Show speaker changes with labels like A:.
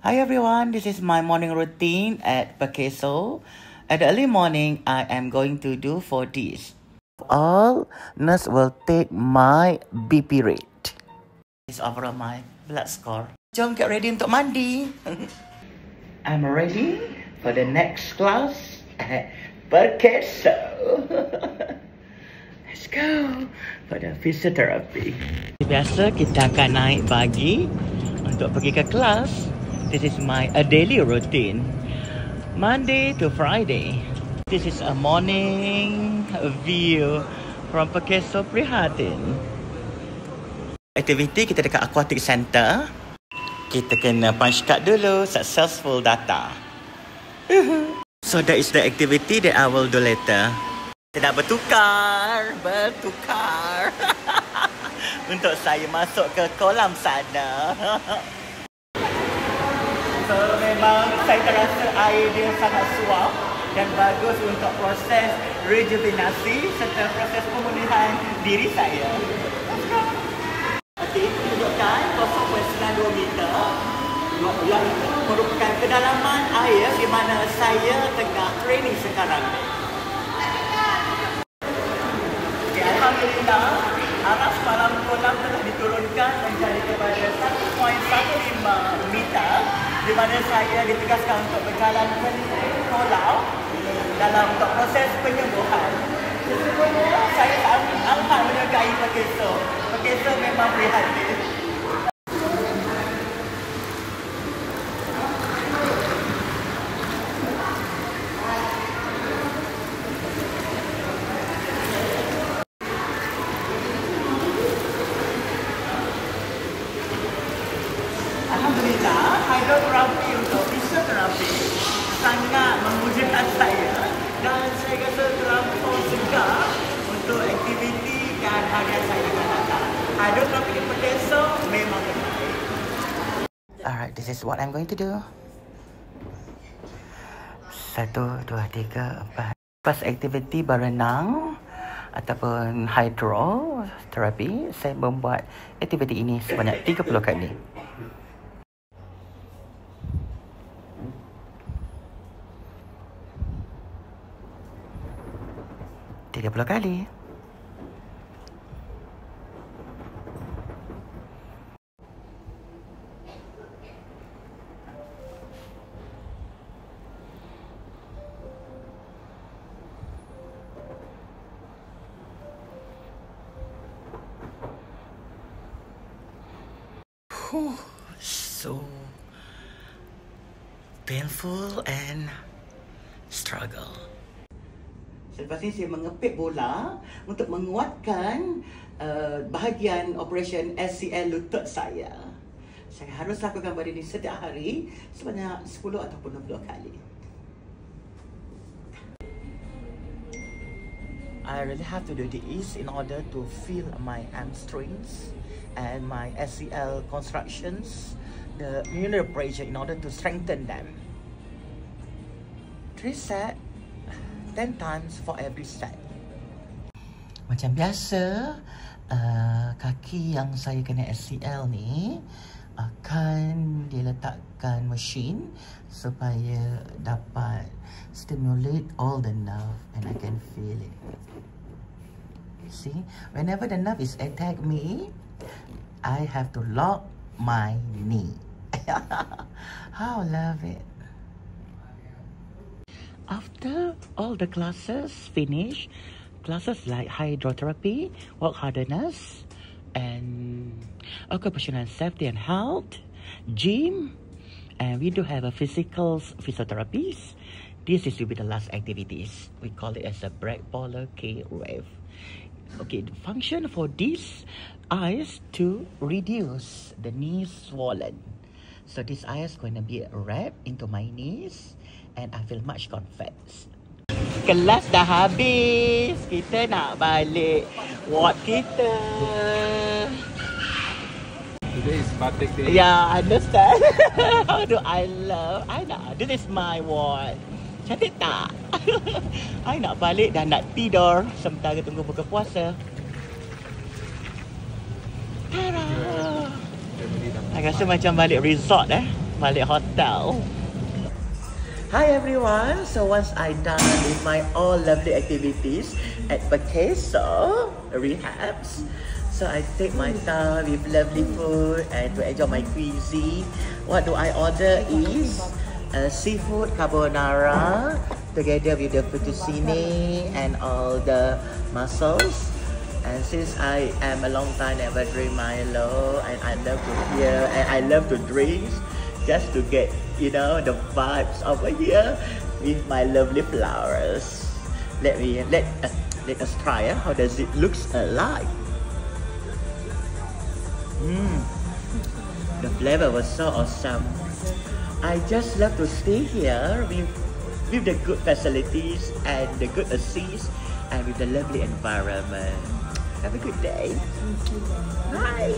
A: Hi everyone, this is my morning routine at Pakeso. At the early morning, I am going to do 4 this. All, nurse will take my BP rate. This overall my blood score. Jom get ready untuk mandi. I'm ready for the next class at Pakeso. Let's go for the physiotherapy. Biasa kita akan naik pagi untuk pergi ke kelas. This is my daily routine, Monday to Friday. This is a morning view from Pakeso Prihatin. Aktiviti kita dekat Aquatic Center. Kita kena punch card dulu, successful data. So that is the activity that I will do later. Kita nak bertukar untuk saya masuk ke kolam sana. So memang saya terasa air dia sangat suam dan bagus untuk proses rejuvenasi serta proses pemulihan diri saya. Okey, tunjukkan 0.92 meter yang merupakan kedalaman air di mana saya tengah training sekarang. Okay, alhamdulillah, aras malam kolam telah diturunkan menjadi kepada 1.15 meter, di mana saya ditugaskan untuk berjalan keliling kolam dalam untuk proses penyembuhan. Sesungguhnya saya amat menyukai Pakeso. Pakeso memang prihatin. Alhamdulillah, hidroterapi untuk fisioterapi sangat memujakan saya dan saya rasa terlampau segar untuk aktiviti dan harian saya akan datang. Hidroterapi di Pakeso memang terbaik. Alright, this is what I'm going to do. 1, 2, 3, 4. First activity berenang ataupun hydroterapi. Saya membuat aktiviti ini sebanyak 30 kali. 30 kali. So painful and struggle. Selepas ini saya mengepit bola untuk menguatkan bahagian operation SCL lutut saya. Saya harus lakukan benda ini setiap hari sebanyak 10 ataupun 20 kali. I really have to do this in order to feel my hamstrings and my SCL constructions, the muscular pressure in order to strengthen them. 3 set, 10 times for every set. Macam biasa, kaki yang saya kena SCL ni akan diletakkan mesin supaya dapat stimulate all the nerve and I can feel it. See, whenever the nerve is attack me, I have to lock my knee. How I love it. After all the classes finish, classes like hydrotherapy, walk hardness, and occupational safety and health, gym, and we do have a physical physiotherapies. This is to be the last activities. We call it as a break polar K wave. Okay, the function for this is to reduce the knee swollen. So this ice going to be wrapped into my knees and I feel much comfort. Kelas dah habis. Kita nak balik ward kita.
B: Today is batik day.
A: Yeah, I understand. How do I love? I know. This is my ward. Cantik tak? I nak balik dan nak tidur sementara tunggu buka puasa. Tada! I rasa macam balik resort balik hotel. Hi everyone, so once I done with my all lovely activities at Pakeso Rehabs, so I take my time with lovely food and to enjoy my cuisine. What do I order is seafood carbonara together with the fettuccine and all the mussels. And since I am a long time never drink Milo, and I love to hear and I love to drink, just to get, you know, the vibes over here with my lovely flowers. Let us try it. How does it looks like? The flavor was so awesome. I just love to stay here with the good facilities and the good assist and with the lovely environment. Have a good day. Bye.